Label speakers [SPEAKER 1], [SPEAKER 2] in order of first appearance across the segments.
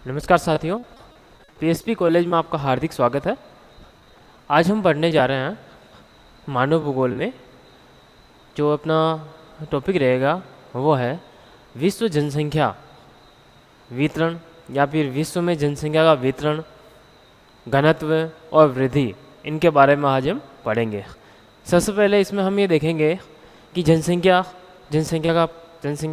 [SPEAKER 1] नमस्कार साथियों, PSP college में आपका हार्दिक स्वागत है। आज हम पढ़ने जा रहे हैं मानव भूगोल में। जो अपना टॉपिक रहेगा वो है विश्व जनसंख्या वितरण, या फिर विश्व में जनसंख्या का वितरण, घनत्व और वृद्धि। इनके बारे में आज हम पढ़ेंगे। सबसे पहले इसमें हम ये देखेंगे कि जनसंख्या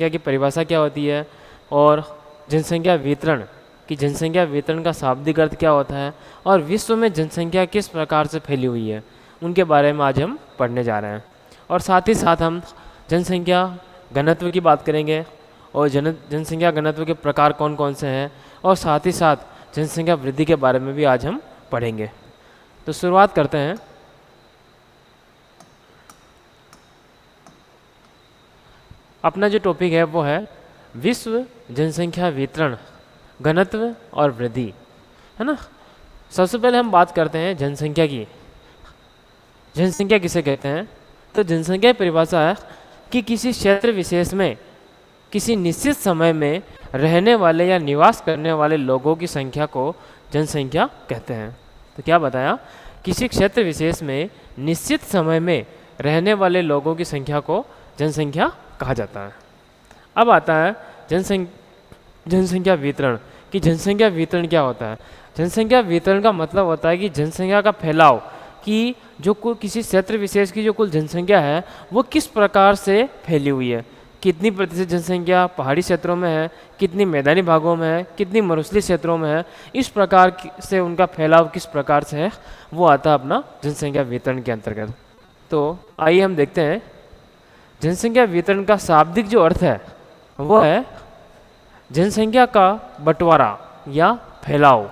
[SPEAKER 1] की परिभाषा क्या होती है, और जनसंख्या वितरण का शाब्दिक अर्थ क्या होता है, और विश्व में जनसंख्या किस प्रकार से फैली हुई है, उनके बारे में आज हम पढ़ने जा रहे हैं। और साथ ही साथ हम जनसंख्या घनत्व की बात करेंगे, और जनसंख्या घनत्व के प्रकार कौन कौन से हैं, और साथ ही साथ जनसंख्या वृद्धि के बारे में भी आज हम पढ़ेंगे। तो शुरुआत करते हैं। अपना जो टॉपिक है वो है विश्व जनसंख्या वितरण, घनत्व और वृद्धि, है ना। सबसे पहले हम बात करते हैं जनसंख्या की। जनसंख्या किसे कहते हैं? तो जनसंख्या की परिभाषा है कि किसी क्षेत्र विशेष में किसी निश्चित समय में रहने वाले या निवास करने वाले लोगों की संख्या को जनसंख्या कहते हैं। तो क्या बताया? किसी क्षेत्र विशेष में निश्चित समय में रहने वाले लोगों की संख्या को जनसंख्या कहा जाता है। अब आता है जनसंख्या वितरण। कि जनसंख्या वितरण क्या होता है? जनसंख्या वितरण का मतलब होता है कि जनसंख्या का फैलाव, कि जो कुल किसी क्षेत्र विशेष की जो कुल जनसंख्या है वो किस प्रकार से फैली हुई है। कितनी प्रतिशत जनसंख्या पहाड़ी क्षेत्रों में है, कितनी मैदानी भागों में है, कितनी मरुस्थलीय क्षेत्रों में है, इस प्रकार से उनका फैलाव किस प्रकार से है, वो आता है अपना जनसंख्या वितरण के अंतर्गत। तो आइए हम देखते हैं जनसंख्या वितरण का शाब्दिक जो अर्थ है वो है जनसंख्या का बंटवारा या फैलाव,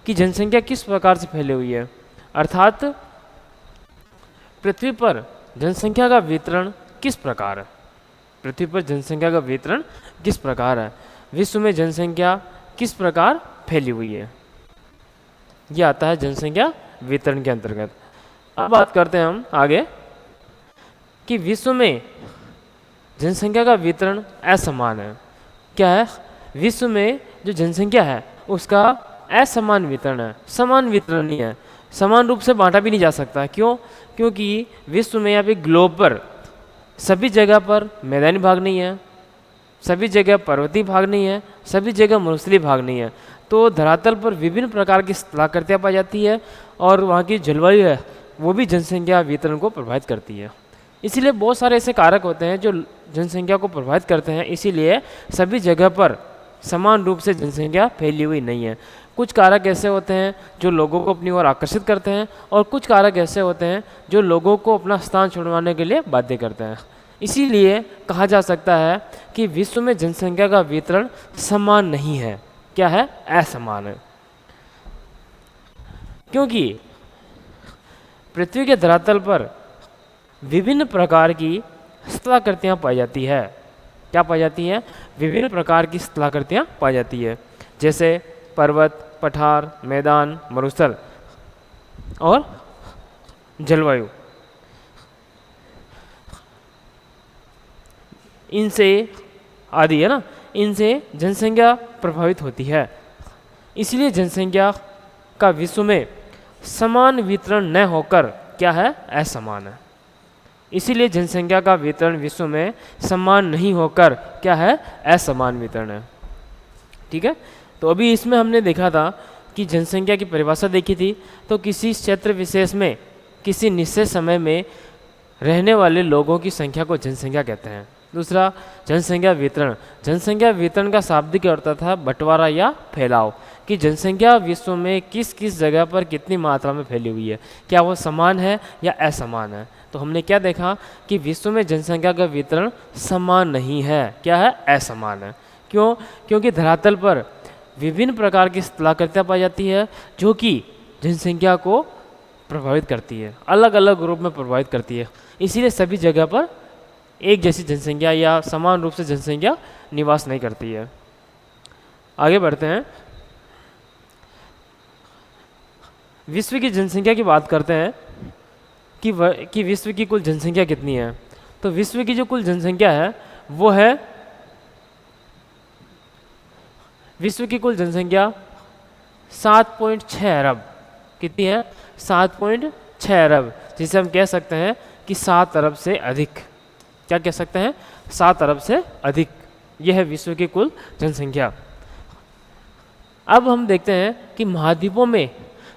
[SPEAKER 1] कि जनसंख्या किस प्रकार से फैली हुई है। अर्थात पृथ्वी पर जनसंख्या का वितरण किस प्रकार है, पृथ्वी पर जनसंख्या का वितरण किस प्रकार है, विश्व में जनसंख्या किस प्रकार फैली हुई है, यह आता है जनसंख्या वितरण के अंतर्गत। अब बात करते हैं हम आगे कि विश्व में जनसंख्या का वितरण असमान है। क्या है? विश्व में जो जनसंख्या है उसका असमान वितरण है, समान वितरण नहीं है, समान रूप से बांटा भी नहीं जा सकता। क्यों? क्योंकि विश्व में या फिर ग्लोब पर सभी जगह पर मैदानी भाग नहीं है, सभी जगह पर्वतीय भाग नहीं है, सभी जगह मरुस्थलीय भाग नहीं है। तो धरातल पर विभिन्न प्रकार की स्थलाकृतियाँ पाई जाती है, और वहाँ की जलवायु है वो भी जनसंख्या वितरण को प्रभावित करती है। इसीलिए बहुत सारे ऐसे कारक होते हैं जो जनसंख्या को प्रभावित करते हैं, इसीलिए सभी जगह पर समान रूप से जनसंख्या फैली हुई नहीं है। कुछ कारक ऐसे होते हैं जो लोगों को अपनी ओर आकर्षित करते हैं, और कुछ कारक ऐसे होते हैं जो लोगों को अपना स्थान छुड़वाने के लिए बाध्य करते हैं। इसीलिए कहा जा सकता है कि विश्व में जनसंख्या का वितरण समान नहीं है। क्या है? असमान है। क्योंकि पृथ्वी के धरातल पर विभिन्न प्रकार की स्थलाकृतियाँ पाई जाती है। क्या पाई जाती है? विभिन्न प्रकार की स्थलाकृतियाँ पाई जाती है, जैसे पर्वत, पठार, मैदान, मरुस्थल और जलवायु। इनसे आदि है ना, इनसे जनसंख्या प्रभावित होती है। इसलिए जनसंख्या का विश्व में समान वितरण न होकर क्या है? असमान है। इसीलिए जनसंख्या का वितरण विश्व में समान नहीं होकर क्या है? असमान वितरण है। ठीक है। तो अभी इसमें हमने देखा था कि जनसंख्या की परिभाषा देखी थी। तो किसी क्षेत्र विशेष में किसी निश्चित समय में रहने वाले लोगों की संख्या को जनसंख्या कहते हैं। दूसरा, जनसंख्या वितरण। जनसंख्या वितरण का शाब्दिक अर्थ था बंटवारा या फैलाव, कि जनसंख्या विश्व में किस किस जगह पर कितनी मात्रा में फैली हुई है, क्या वो समान है या असमान है। तो हमने क्या देखा कि विश्व में जनसंख्या का वितरण समान नहीं है। क्या है? असमान है। क्यों? क्योंकि धरातल पर विभिन्न प्रकार की स्थलाकृतियाँ पाई जाती है जो कि जनसंख्या को प्रभावित करती है, अलग अलग रूप में प्रभावित करती है। इसीलिए सभी जगह पर एक जैसी जनसंख्या या समान रूप से जनसंख्या निवास नहीं करती है। आगे बढ़ते हैं। विश्व की जनसंख्या की बात करते हैं कि विश्व की कुल जनसंख्या कितनी है। तो विश्व की जो कुल जनसंख्या है वो है विश्व की कुल जनसंख्या 7.6 अरब। कितनी है? 7.6 अरब, जिसे हम कह सकते हैं कि 7 अरब से अधिक। क्या कह सकते हैं? 7 अरब से अधिक। यह है विश्व की कुल जनसंख्या। अब हम देखते हैं कि महाद्वीपों में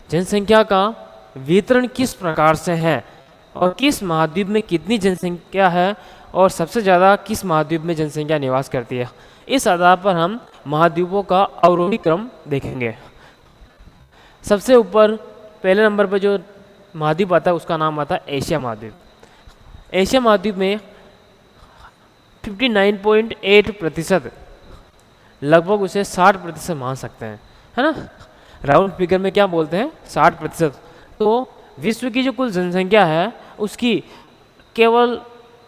[SPEAKER 1] जनसंख्या का वितरण किस प्रकार से है और किस महाद्वीप में कितनी जनसंख्या है और सबसे ज़्यादा किस महाद्वीप में जनसंख्या निवास करती है। इस आधार पर हम महाद्वीपों का अवरोही क्रम देखेंगे। सबसे ऊपर पहले नंबर पर जो महाद्वीप आता है उसका नाम आता है एशिया महाद्वीप। एशिया महाद्वीप में 59.8%, लगभग उसे 60% मान सकते हैं, है ना। राउंड फिगर में क्या बोलते हैं? 60%। तो विश्व की जो कुल जनसंख्या है उसकी केवल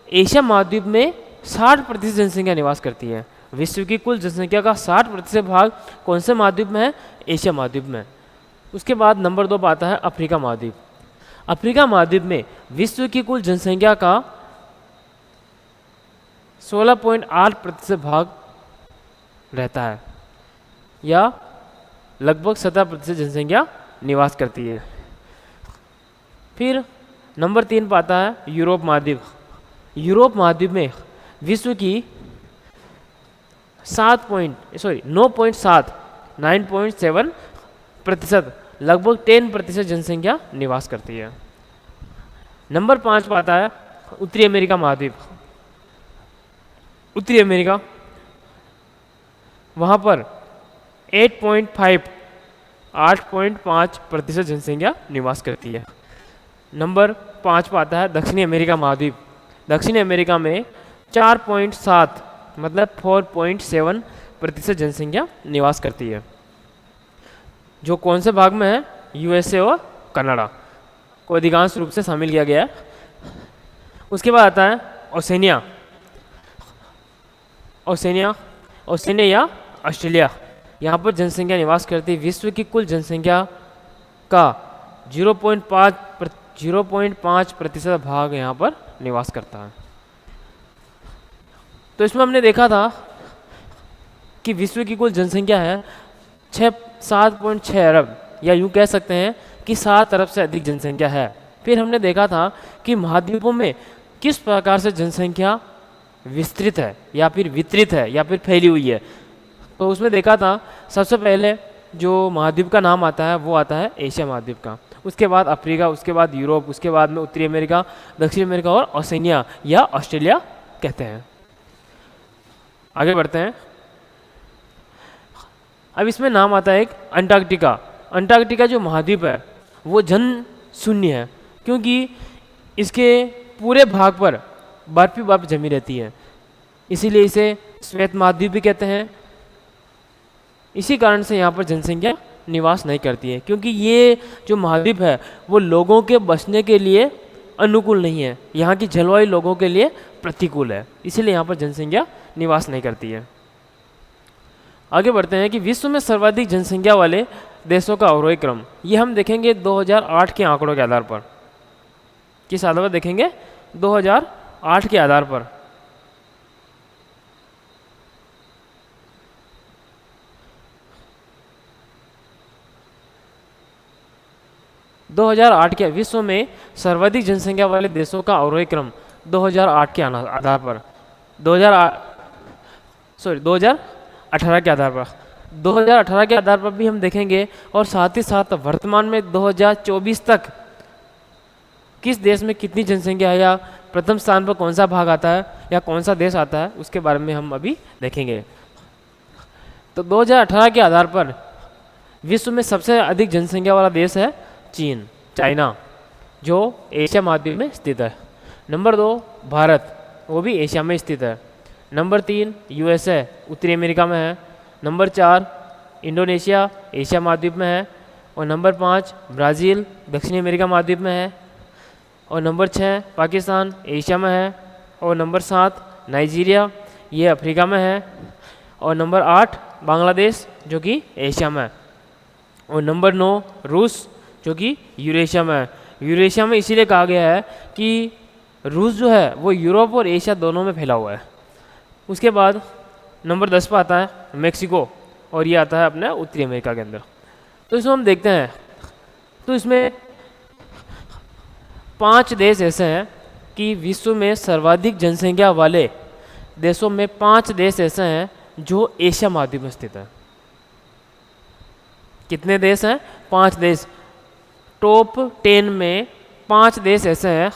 [SPEAKER 1] एशिया महाद्वीप में 60% जनसंख्या निवास करती है। विश्व की कुल जनसंख्या का 60% भाग कौन से महाद्वीप में है? एशिया महाद्वीप में। उसके बाद नंबर 2 पर आता है अफ्रीका महाद्वीप। अफ्रीका महाद्वीप में विश्व की कुल जनसंख्या का 16.8% भाग रहता है, या लगभग 17% जनसंख्या निवास करती है। फिर नंबर 3 पर आता है यूरोप महाद्वीप। यूरोप महाद्वीप में विश्व की 9.7% लगभग 10% जनसंख्या निवास करती है। नंबर 5 पर आता है उत्तरी अमेरिका महाद्वीप। उत्तरी अमेरिका, वहाँ पर 8.5% जनसंख्या निवास करती है। नंबर 5 पर आता है दक्षिणी अमेरिका महाद्वीप। दक्षिणी अमेरिका में 4.7 मतलब 4.7% जनसंख्या निवास करती है, जो कौन से भाग में है? यूएसए और कनाडा को अधिकांश रूप से शामिल किया गया है। उसके बाद आता है ओसेनिया। ओसेनिया या ऑस्ट्रेलिया, यहाँ पर जनसंख्या निवास करती है। विश्व की कुल जनसंख्या का 0.5% भाग यहाँ पर निवास करता है। तो इसमें हमने देखा था कि विश्व की कुल जनसंख्या है 7.6 अरब, या यूँ कह सकते हैं कि 7 अरब से अधिक जनसंख्या है। फिर हमने देखा था कि महाद्वीपों में किस प्रकार से जनसंख्या विस्तृत है या फिर वितरित है या फिर फैली हुई है। तो उसमें देखा था सबसे पहले जो महाद्वीप का नाम आता है वो आता है एशिया महाद्वीप का, उसके बाद अफ्रीका, उसके बाद यूरोप, उसके बाद में उत्तरी अमेरिका, दक्षिण अमेरिका और ओसेनिया या ऑस्ट्रेलिया कहते हैं। आगे बढ़ते हैं। अब इसमें नाम आता है एक अंटार्कटिका। अंटार्कटिका जो महाद्वीप है वो जन शून्य है, क्योंकि इसके पूरे भाग पर बर्फ ही बर्फ जमी रहती है, इसीलिए इसे श्वेत महाद्वीप भी कहते हैं। इसी कारण से यहाँ पर जनसंख्या निवास नहीं करती है, क्योंकि ये जो महाद्वीप है वो लोगों के बसने के लिए अनुकूल नहीं है, यहाँ की जलवायु लोगों के लिए प्रतिकूल है, इसीलिए यहाँ पर जनसंख्या निवास नहीं करती है। आगे बढ़ते हैं कि विश्व में सर्वाधिक जनसंख्या वाले देशों का अवरोही क्रम, ये हम देखेंगे 2008 के आंकड़ों के आधार पर। किस आधार पर देखेंगे? 2008 के आधार पर। के विश्व में सर्वाधिक जनसंख्या वाले देशों का अवरोही क्रम 2008 के आधार पर 2018 के आधार पर 2018 के आधार पर भी हम देखेंगे, और साथ ही साथ वर्तमान में 2024 तक किस देश में कितनी जनसंख्या है या प्रथम स्थान पर कौन सा भाग आता है या कौन सा देश आता है उसके बारे में हम अभी देखेंगे। तो 2018 के आधार पर विश्व में सबसे अधिक जनसंख्या वाला देश है चीन, चाइना, जो एशिया महाद्वीप में स्थित है। नंबर 2 भारत, वो भी एशिया में स्थित है। नंबर 3 यूएसए, उत्तरी अमेरिका में है। नंबर 4 इंडोनेशिया, एशिया महाद्वीप में है। और नंबर 5 ब्राज़ील, दक्षिणी अमेरिका महाद्वीप में है। और नंबर 6 पाकिस्तान, एशिया में है। और नंबर 7 नाइजीरिया, ये अफ्रीका में है। और नंबर 8 बांग्लादेश, जो कि एशिया में है। और नंबर 9 रूस, जो कि यूरेशिया में है। यूरेशिया में इसीलिए कहा गया है कि रूस जो है वो यूरोप और एशिया दोनों में फैला हुआ है। उसके बाद नंबर 10 पर आता है मेक्सिको, और ये आता है अपने उत्तरी अमेरिका के अंदर। तो इसमें हम देखते हैं, तो इसमें 5 देश ऐसे हैं कि विश्व में सर्वाधिक जनसंख्या वाले देशों में 5 देश ऐसे हैं जो एशिया महाद्वीप में स्थित है। कितने देश हैं? 5 देश। टॉप 10 में 5 देश ऐसे हैं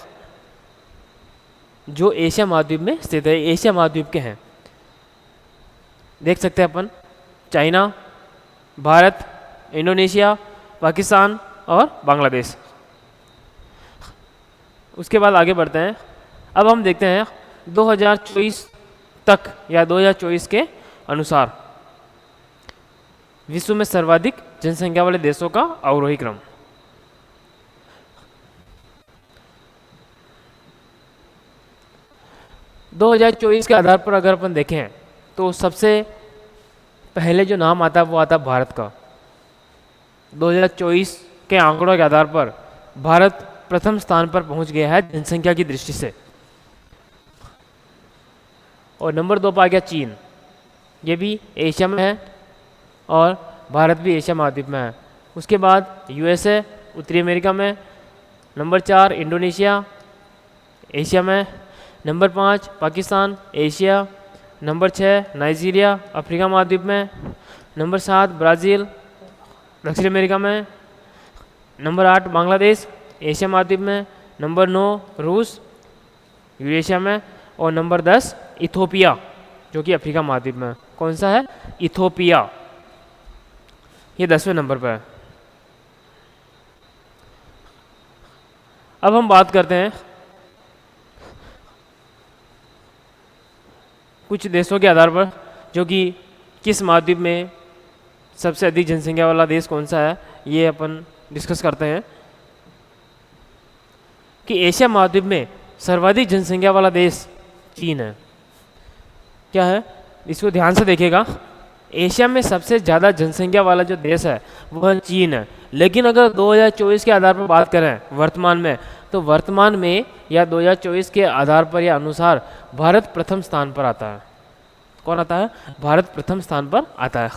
[SPEAKER 1] जो एशिया महाद्वीप में स्थित है, एशिया महाद्वीप के हैं। देख सकते हैं अपन, चाइना, भारत, इंडोनेशिया, पाकिस्तान और बांग्लादेश। उसके बाद आगे बढ़ते हैं। अब हम देखते हैं 2024 तक या 2024 के अनुसार विश्व में सर्वाधिक जनसंख्या वाले देशों का अवरोही क्रम। दो 2024 के आधार पर अगर अपन देखें तो सबसे पहले जो नाम आता है वो आता है भारत का। 2024 के आंकड़ों के आधार पर भारत प्रथम स्थान पर पहुंच गया है जनसंख्या की दृष्टि से। और नंबर 2 पर आ गया चीन, ये भी एशिया में है और भारत भी एशिया महाद्वीप में है। उसके बाद यूएसए उत्तरी अमेरिका में। नंबर 4 इंडोनेशिया एशिया में। Number 5 Pakistan Asia. Number 6 Nigeria Africa महाद्वीप में। नंबर 7 ब्राज़ील दक्षिण अमेरिका में। नंबर 8 बांग्लादेश एशिया महाद्वीप में। नंबर 9 रूस यूरेशिया में। और नंबर 10 इथोपिया जो कि अफ्रीका महाद्वीप में। कौन सा है? इथोपिया, ये 10वें नंबर पर है। अब हम बात करते हैं कुछ देशों के आधार पर जो कि किस महाद्वीप में सबसे अधिक जनसंख्या वाला देश कौन सा है, ये अपन डिस्कस करते हैं। कि एशिया महाद्वीप में सर्वाधिक जनसंख्या वाला देश चीन है। क्या है? इसको ध्यान से देखिएगा। एशिया में सबसे ज़्यादा जनसंख्या वाला जो देश है वह चीन है। लेकिन अगर 2024 के आधार पर बात करें वर्तमान में, तो वर्तमान में या 2024 के आधार पर या अनुसार भारत प्रथम स्थान पर आता है। कौन आता है? भारत प्रथम स्थान पर आता है।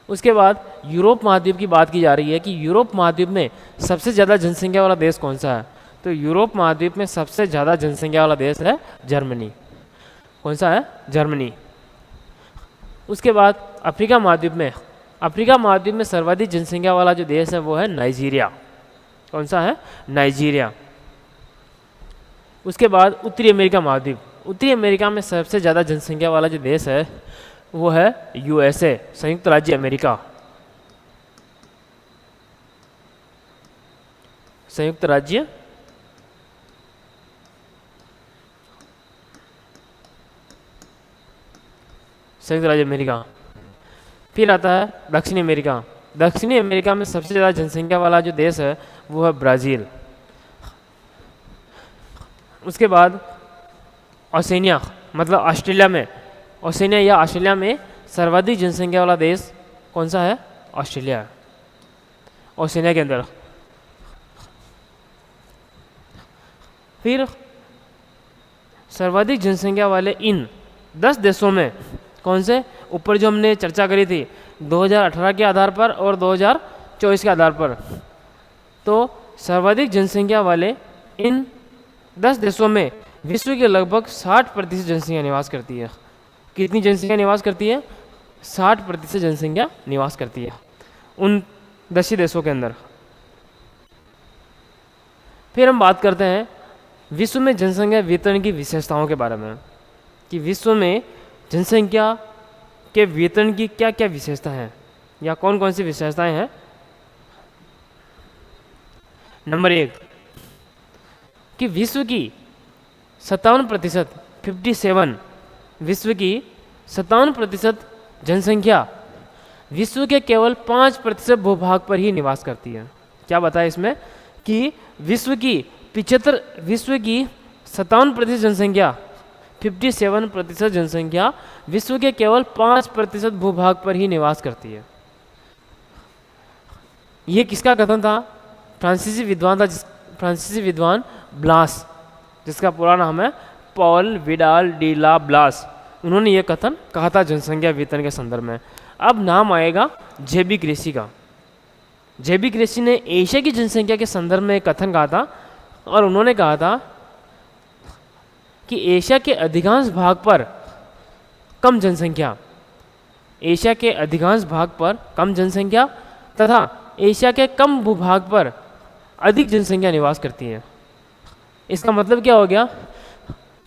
[SPEAKER 1] उसके बाद यूरोप महाद्वीप की बात की जा रही है कि यूरोप महाद्वीप में सबसे ज़्यादा जनसंख्या वाला देश कौन सा है? तो यूरोप महाद्वीप में सबसे ज़्यादा जनसंख्या वाला देश है जर्मनी। कौन सा है? जर्मनी। उसके बाद अफ्रीका महाद्वीप में, अफ्रीका महाद्वीप में सर्वाधिक जनसंख्या वाला जो देश है वो है नाइजीरिया। कौन सा है? नाइजीरिया। उसके बाद उत्तरी अमेरिका महाद्वीप, उत्तरी अमेरिका में सबसे ज़्यादा जनसंख्या वाला जो देश है वो है यूएसए, संयुक्त राज्य अमेरिका। संयुक्त राज्य अमेरिका। फिर आता है दक्षिणी अमेरिका। दक्षिणी अमेरिका में सबसे ज़्यादा जनसंख्या वाला जो देश है वो है ब्राज़ील। उसके बाद ओशिनिया मतलब ऑस्ट्रेलिया में, ओशिनिया या ऑस्ट्रेलिया में सर्वाधिक जनसंख्या वाला देश कौन सा है? ऑस्ट्रेलिया है। ओशिनिया के अंदर। फिर सर्वाधिक जनसंख्या वाले इन 10 देशों में कौन से? ऊपर जो हमने चर्चा करी थी 2018 के आधार पर और 2024 के आधार पर, तो सर्वाधिक जनसंख्या वाले इन 10 देशों में विश्व के लगभग 60% जनसंख्या निवास करती है। कितनी जनसंख्या निवास करती है? 60% जनसंख्या निवास करती है उन 10 ही देशों के अंदर। फिर हम बात करते हैं विश्व में जनसंख्या वितरण की विशेषताओं के बारे में कि विश्व में जनसंख्या के वितरण की क्या क्या विशेषता हैं या कौन कौन सी विशेषताएं हैं। नंबर 1 कि विश्व की 57%, 57, विश्व की 57% जनसंख्या विश्व के केवल 5% भूभाग पर ही निवास करती है। क्या बताया इसमें कि विश्व की 57% जनसंख्या, 57% जनसंख्या विश्व के केवल 5% भूभाग पर ही निवास करती है। ये किसका कथन था? फ्रांसीसी विद्वान था, फ्रांसीसी विद्वान ब्लास, जिसका पूरा नाम है पॉल विडाल डी ला ब्लास। उन्होंने ये कथन कहा था जनसंख्या वितरण के संदर्भ में। अब नाम आएगा जेबी क्रेसी का। जेबी क्रेसी ने एशिया की जनसंख्या के संदर्भ में एक कथन कहा था और उन्होंने कहा था कि एशिया के अधिकांश भाग पर कम जनसंख्या, एशिया के अधिकांश भाग पर कम जनसंख्या तथा एशिया के कम भूभाग पर अधिक जनसंख्या निवास करती है। इसका मतलब क्या हो गया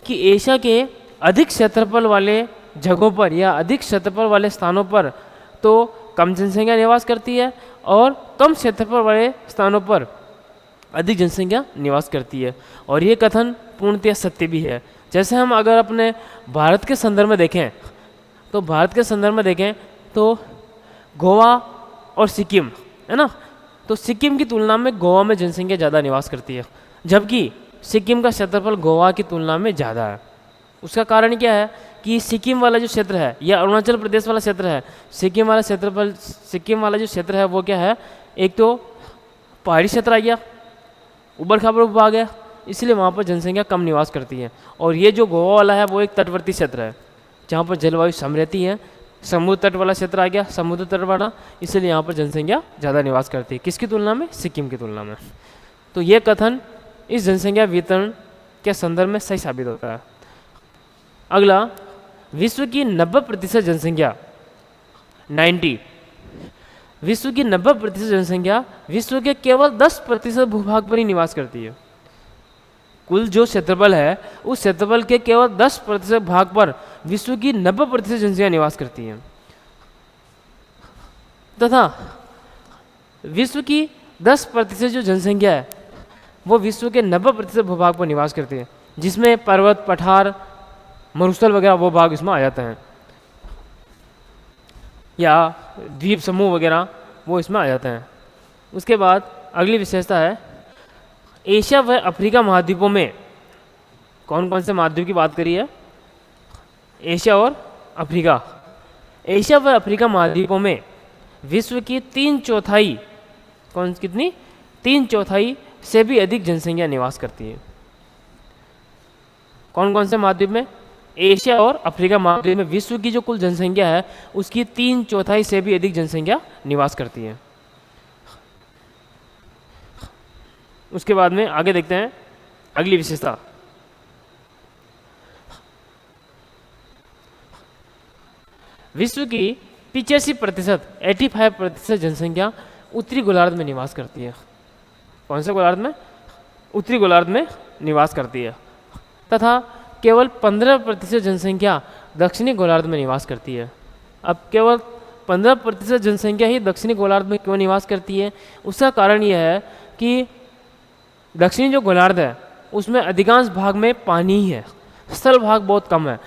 [SPEAKER 1] कि एशिया के अधिक क्षेत्रफल वाले जगहों पर या अधिक क्षेत्रफल वाले स्थानों पर तो कम जनसंख्या निवास करती है और कम क्षेत्रफल वाले स्थानों पर अधिक जनसंख्या निवास करती है। और ये कथन पूर्णतः सत्य भी है। जैसे हम अगर अपने भारत के संदर्भ में देखें तो भारत के संदर्भ में देखें तो गोवा और सिक्किम है ना, तो सिक्किम की तुलना में गोवा में जनसंख्या ज़्यादा निवास करती है, जबकि सिक्किम का क्षेत्रफल गोवा की तुलना में ज़्यादा है। उसका कारण क्या है कि सिक्किम वाला जो क्षेत्र है या अरुणाचल प्रदेश वाला क्षेत्र है, सिक्किम वाला जो क्षेत्र है वो क्या है, एक तो पहाड़ी क्षेत्र आ गया, ऊबड़ खाबड़ भाग है, इसलिए वहाँ पर जनसंख्या कम निवास करती है। और ये जो गोवा वाला है वो एक तटवर्ती क्षेत्र है जहाँ पर जलवायु सम रहती है, समुद्र तट वाला क्षेत्र आ गया, समुद्र तट वाला, इसलिए यहाँ पर जनसंख्या ज़्यादा निवास करती है। किसकी तुलना में? सिक्किम की तुलना में। तो ये कथन इस जनसंख्या वितरण के संदर्भ में सही साबित होता है। अगला, विश्व की 90% जनसंख्या 90, विश्व की 90% जनसंख्या विश्व के केवल 10% भूभाग पर ही निवास करती है। कुल जो क्षेत्रफल है उस क्षेत्रफल के केवल 10% भाग पर विश्व की 90% जनसंख्या निवास करती है तथा विश्व की 10% जो जनसंख्या है वो विश्व के 90% भूभाग पर निवास करती है, जिसमें पर्वत, पठार, मरुस्थल वगैरह वो भाग इसमें आ जाते हैं, या द्वीप समूह वगैरह वो इसमें आ जाते हैं। उसके बाद अगली विशेषता है, एशिया व अफ्रीका महाद्वीपों में कौन कौन से महाद्वीप की बात करी है? एशिया और अफ्रीका। एशिया व अफ्रीका महाद्वीपों में विश्व की 3/4 कितनी 3/4 से भी अधिक जनसंख्या निवास करती है। कौन कौन से महाद्वीप में? एशिया और अफ्रीका महाद्वीप में विश्व की जो कुल जनसंख्या है उसकी 3/4 से भी अधिक जनसंख्या निवास करती है। उसके बाद में आगे देखते हैं अगली विशेषता, विश्व की 85% 85% जनसंख्या उत्तरी गोलार्ध में निवास करती है। कौन से गोलार्ध में? उत्तरी गोलार्ध में निवास करती है तथा केवल 15% जनसंख्या दक्षिणी गोलार्ध में निवास करती है। अब केवल 15% जनसंख्या ही दक्षिणी गोलार्ध में क्यों निवास करती है? उसका कारण यह है कि दक्षिणी जो गोलार्ध है उसमें अधिकांश भाग में पानी ही है, स्थल भाग बहुत कम है,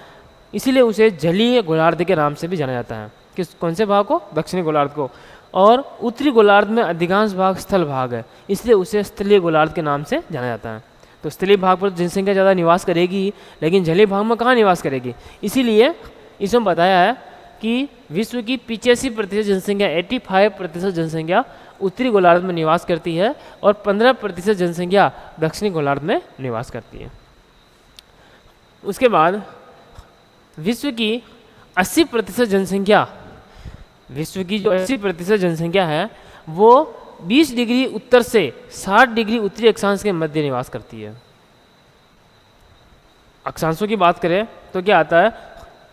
[SPEAKER 1] इसीलिए उसे जलीय गोलार्ध के नाम से भी जाना जाता है। किस कौन से भाग को? दक्षिणी गोलार्ध को। और उत्तरी गोलार्ध में अधिकांश भाग स्थल भाग है, इसलिए उसे स्थलीय गोलार्ध के नाम से जाना जाता है। तो स्थलीय भाग पर जनसंख्या ज़्यादा निवास करेगी, लेकिन जलीय भाग में कहाँ निवास करेगी? इसीलिए इसमें बताया है कि विश्व की 85% जनसंख्या 85% जनसंख्या उत्तरी गोलार्ध में निवास करती है और 15% जनसंख्या दक्षिणी गोलार्ध में निवास करती है। उसके बाद विश्व की 80% जनसंख्या, विश्व की जो 80% जनसंख्या है वो 20 डिग्री उत्तर से 60 डिग्री उत्तरी अक्षांश के मध्य निवास करती है। अक्षांशों की बात करें तो क्या आता है?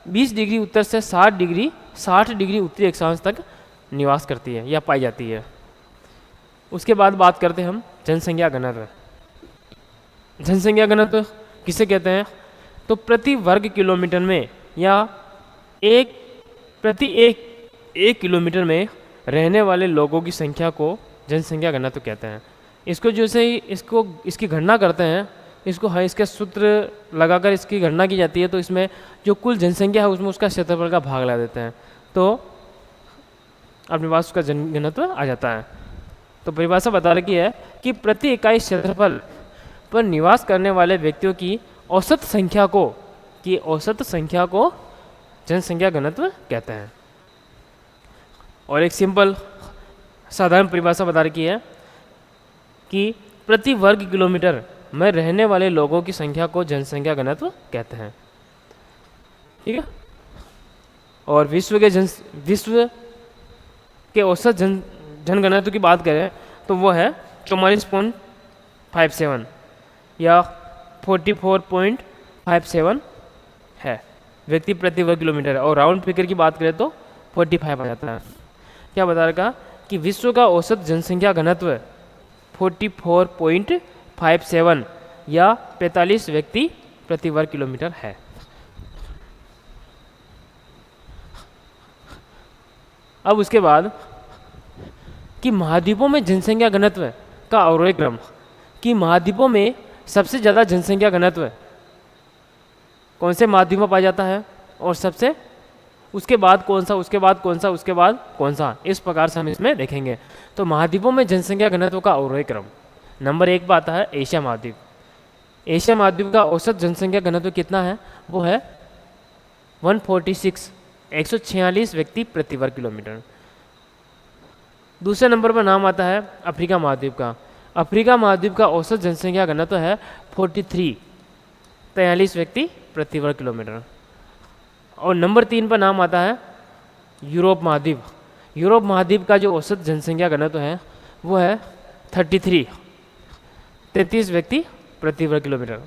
[SPEAKER 1] 20 डिग्री उत्तर से 60 डिग्री उत्तरी अक्षांश तक निवास करती है या पाई जाती है। उसके बाद बात करते हैं हम जनसंख्या घनत्व। जनसंख्या घनत्व किसे कहते हैं? तो प्रति वर्ग किलोमीटर में या प्रति एक किलोमीटर में रहने वाले लोगों की संख्या को जनसंख्या घनत्व कहते हैं। इसको जैसे ही इसकी गणना करते हैं, इसके सूत्र लगाकर इसकी गणना की जाती है, तो इसमें जो कुल जनसंख्या है उसमें उसका क्षेत्रफल का भाग लगा देते हैं, तो अपने पास उसका घनत्व आ जाता है। तो परिभाषा बता रखी है कि प्रति इकाई क्षेत्रफल पर निवास करने वाले व्यक्तियों की औसत संख्या को जनसंख्या घनत्व कहते हैं। और एक सिंपल साधारण परिभाषा बता रखी है कि प्रति वर्ग किलोमीटर में रहने वाले लोगों की संख्या को जनसंख्या घनत्व कहते हैं। ठीक है, और विश्व के औसत जनघनत्व की बात करें तो वो है 44.57 या 44.57 है व्यक्ति प्रति वर्ग किलोमीटर, और राउंड फिगर की बात करें तो 45 आ जाता है। क्या बता रखा कि विश्व का औसत जनसंख्या घनत्व 44.57 या 45 व्यक्ति प्रति वर्ग किलोमीटर है। अब उसके बाद कि महाद्वीपों में जनसंख्या घनत्व का अवरोही क्रम, कि महाद्वीपों में सबसे ज़्यादा जनसंख्या घनत्व कौन से महाद्वीप में पाया जाता है, और सबसे उसके बाद कौन सा, उसके बाद कौन सा, उसके बाद कौन सा, इस प्रकार से हम इसमें देखेंगे। तो महाद्वीपों में जनसंख्या घनत्व का अवरोही क्रम, नंबर 1 पर आता है एशिया महाद्वीप। एशिया महाद्वीप का औसत जनसंख्या घनत्व कितना है, वो है 146 व्यक्ति प्रति वर्ग किलोमीटर। दूसरे नंबर पर नाम आता है अफ्रीका महाद्वीप का। अफ्रीका महाद्वीप का औसत जनसंख्या घनत्व है 43 व्यक्ति प्रति वर्ग किलोमीटर। और नंबर 3 पर नाम आता है यूरोप महाद्वीप। यूरोप महाद्वीप का जो औसत जनसंख्या घनत्व है वो है 33 व्यक्ति प्रति वर्ग किलोमीटर।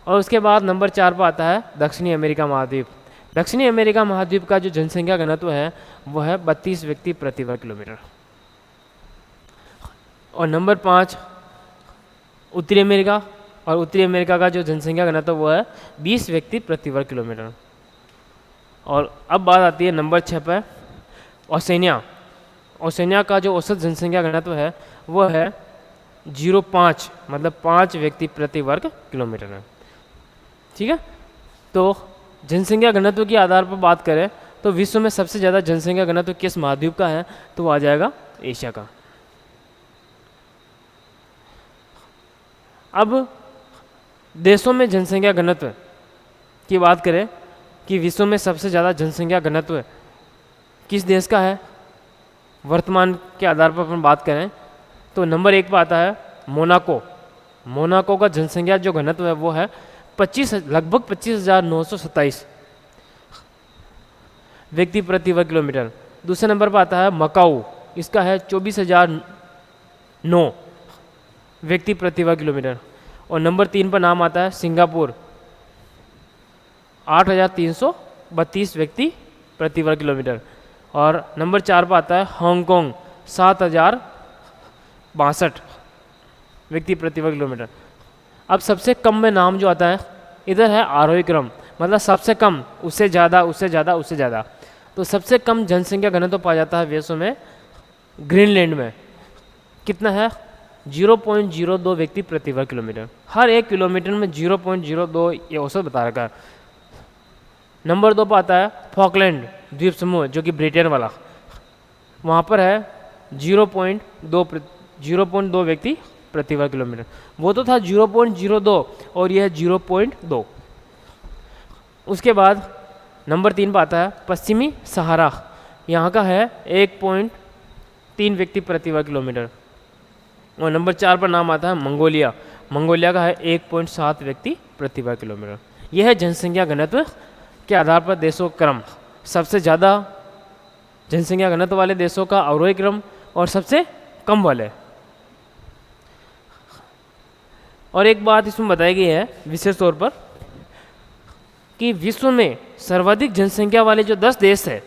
[SPEAKER 1] और उसके बाद नंबर 4 पर आता है दक्षिणी अमेरिका महाद्वीप। दक्षिणी अमेरिका महाद्वीप का जो जनसंख्या घनत्व है वो है 32 व्यक्ति प्रति वर्ग किलोमीटर। और नंबर 5 उत्तरी अमेरिका, और उत्तरी अमेरिका का जो जनसंख्या घनत्व वो है 20 व्यक्ति प्रति वर्ग किलोमीटर। और अब बात आती है नंबर 6 पर ओसेनिया। ओसेनिया का जो औसत जनसंख्या घनत्व है वो है 0.5, मतलब 5 व्यक्ति प्रति वर्ग किलोमीटर है। ठीक है, तो जनसंख्या घनत्व के आधार पर बात करें तो विश्व में सबसे ज़्यादा जनसंख्या घनत्व किस महाद्वीप का है, तो वो आ जाएगा एशिया का। अब देशों में जनसंख्या घनत्व की बात करें कि विश्व में सबसे ज़्यादा जनसंख्या घनत्व किस देश का है, वर्तमान के आधार पर अपन बात करें तो नंबर 1 पर आता है मोनाको। मोनाको का जनसंख्या जो घनत्व है वो है लगभग 25,927 व्यक्ति प्रति वर्ग किलोमीटर। दूसरे नंबर पर आता है मकाऊ, इसका है 24,009 व्यक्ति प्रति वर्ग किलोमीटर। और नंबर 3 पर नाम आता है सिंगापुर, 8,332 व्यक्ति प्रति वर्ग किलोमीटर। और नंबर 4 पर आता है हांगकांग, 7,062 व्यक्ति प्रति वर्ग किलोमीटर। अब सबसे कम में नाम जो आता है इधर है आरोही क्रम, मतलब सबसे कम, उससे ज़्यादा, उससे ज़्यादा, उससे ज़्यादा। तो सबसे कम जनसंख्या घनत्व पाया जाता है विश्व में ग्रीनलैंड में। कितना है, 0.02 व्यक्ति प्रति वर्ग किलोमीटर। हर 1 किलोमीटर में 0.02 ये औसत बता रखा है। नंबर 2 पर आता है फॉकलैंड द्वीप समूह, जो कि ब्रिटेन वाला, वहाँ पर है 0.2 व्यक्ति प्रति वर्ग किलोमीटर। वो तो था 0.02 और यह है 0.2। उसके बाद नंबर 3 पर आता है पश्चिमी सहारा, यहाँ का है 1.3 व्यक्ति प्रति वर्ग किलोमीटर। और नंबर 4 पर नाम आता है मंगोलिया। मंगोलिया का है 1.7 व्यक्ति प्रति वर्ग किलोमीटर। यह है जनसंख्या घनत्व के आधार पर देशों का क्रम। सबसे ज़्यादा जनसंख्या घनत्व वाले देशों का अवरोही क्रम और सबसे कम वाले। और एक बात इसमें बताई गई है विशेष तौर पर कि विश्व में सर्वाधिक जनसंख्या वाले जो 10 देश है,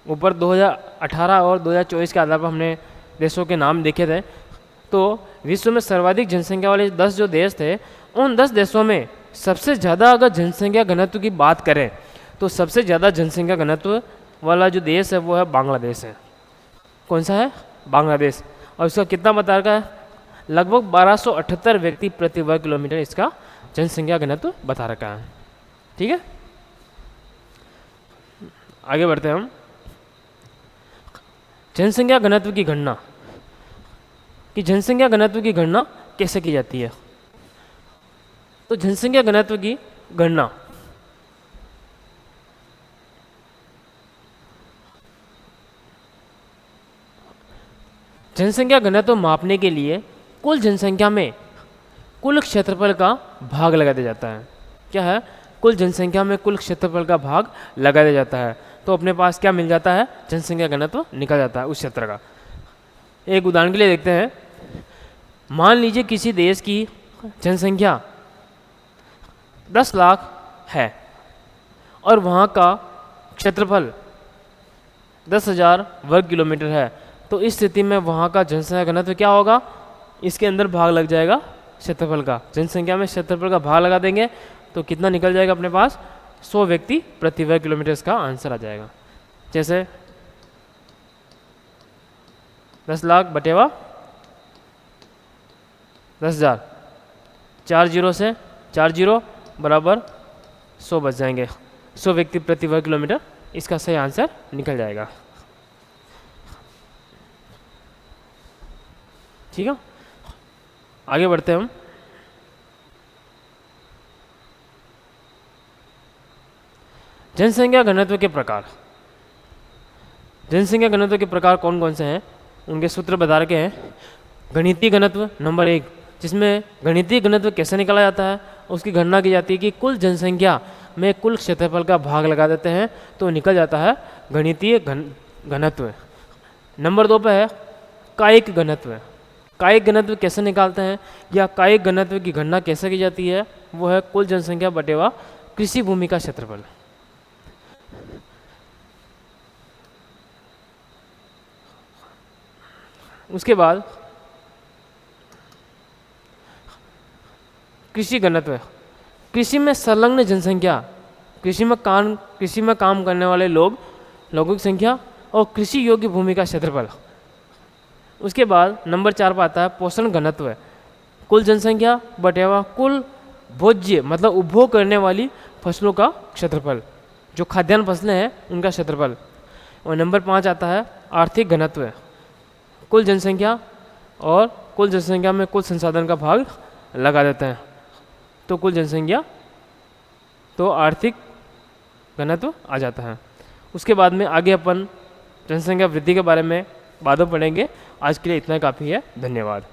[SPEAKER 1] ऊपर 2018 और 2024 के आधार पर हमने देशों के नाम देखे थे, तो विश्व में सर्वाधिक जनसंख्या वाले 10 जो देश थे, उन 10 देशों में सबसे ज़्यादा अगर जनसंख्या घनत्व की बात करें तो सबसे ज़्यादा जनसंख्या घनत्व वाला जो देश है वो है बांग्लादेश है। कौन सा है, बांग्लादेश। और इसका कितना बता रखा है, लगभग 1278 व्यक्ति प्रति वर्ग किलोमीटर इसका जनसंख्या घनत्व बता रखा है। ठीक है, आगे बढ़ते हैं हम। जनसंख्या घनत्व की गणना, कि जनसंख्या घनत्व की गणना कैसे की जाती है। तो जनसंख्या घनत्व की गणना जनसंख्या घनत्व मापने के लिए कुल जनसंख्या में कुल क्षेत्रफल का भाग लगा दिया जाता है। क्या है, कुल जनसंख्या में कुल क्षेत्रफल का भाग लगा दिया जाता है, तो अपने पास क्या मिल जाता है, जनसंख्या घनत्व निकल जाता है उस क्षेत्र का। एक उदाहरण के लिए देखते हैं। मान लीजिए किसी देश की जनसंख्या 10 लाख है और वहाँ का क्षेत्रफल 10,000 वर्ग किलोमीटर है, तो इस स्थिति में वहाँ का जनसंख्या घनत्व क्या होगा, इसके अंदर भाग लग जाएगा क्षेत्रफल का। जनसंख्या में क्षेत्रफल का भाग लगा देंगे तो कितना निकल जाएगा अपने पास, 100 व्यक्ति प्रति वर्ग किलोमीटर, इसका आंसर आ जाएगा। जैसे 10 लाख बटेवा 10,000, 4 जीरो से 4 जीरो बराबर 100 बच जाएंगे, 100 व्यक्ति प्रति वर्ग किलोमीटर, इसका सही आंसर निकल जाएगा। ठीक है, आगे बढ़ते हैं हम। जनसंख्या घनत्व के प्रकार। जनसंख्या घनत्व के प्रकार कौन कौन से हैं, उनके सूत्र बता रखे हैं। गणितीय घनत्व नंबर 1, जिसमें गणितीय घनत्व कैसे निकाला जाता है, उसकी गणना की जाती है कि कुल जनसंख्या में कुल क्षेत्रफल का भाग लगा देते हैं तो निकल जाता है गणितीय घनत्व। नंबर 2 पे है कायिक घनत्व। कायिक घनत्व कैसे निकालते हैं या कायिक घनत्व की गणना कैसे की जाती है, वो है कुल जनसंख्या बटेवा कृषि भूमि का क्षेत्रफल। उसके बाद कृषि घनत्व। कृषि में संलग्न जनसंख्या, कृषि में काम करने वाले लोगों की संख्या और कृषि योग्य भूमि का क्षेत्रफल। उसके बाद नंबर 4 पर आता है पोषण घनत्व। कुल जनसंख्या बटेवा कुल भोज्य मतलब उपभोग करने वाली फसलों का क्षेत्रफल, जो खाद्यान्न फसलें हैं उनका क्षेत्रफल। और नंबर 5 आता है आर्थिक घनत्व। कुल जनसंख्या और कुल जनसंख्या में कुल संसाधन का भाग लगा देते हैं तो कुल जनसंख्या, तो आर्थिक घनत्व आ जाता है। उसके बाद में आगे अपन जनसंख्या वृद्धि के बारे में बाद में पढ़ेंगे। आज के लिए इतना काफ़ी है, धन्यवाद।